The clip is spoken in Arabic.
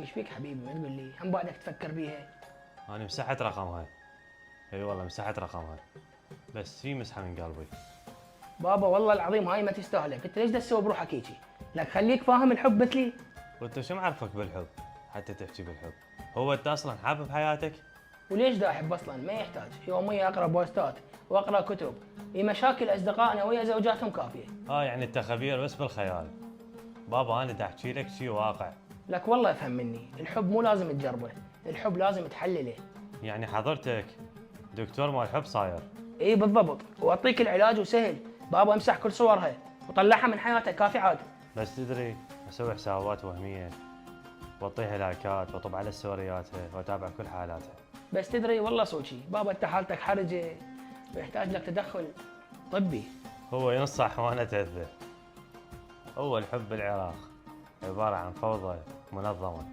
ايش فيك حبيبي ما تقول لي هم بعدك تفكر بيها؟ انا مسحت رقمها. اي والله مسحت رقمها، بس في مسحه من قلبي. بابا والله العظيم هاي ما تستاهلك، انت ليش تسوي بروحك هيجي؟ لك خليك فاهم الحب مثلي. وانت شو معرفك بالحب حتى تحكي بالحب؟ هو انت اصلا حابب حياتك؟ وليش دا احب اصلا؟ ما يحتاج، يوميا اقرا بوستات واقرا كتب، في مشاكل اصدقائنا ويا زوجاتهم كافيه. يعني انت خبير بس بالخيال. بابا انا دا احكي لك شي واقع. لك والله افهم مني، الحب مو لازم تجربه، الحب لازم تحلله. يعني حضرتك دكتور مال حب صاير؟ اي بالضبط، واعطيك العلاج وسهل. بابا امسح كل صورها وطلعها من حياتك كافي عاد. بس تدري اسوي حسابات وهميه واعطيها لايكات واطب على ستورياتها واتابع كل حالاتها. بس تدري والله صوتي بابا انت حالتك حرجه ويحتاج لك تدخل طبي. هو ينصح وانا تاذى. هو الحب بالعراق عباره عن فوضى منظمه.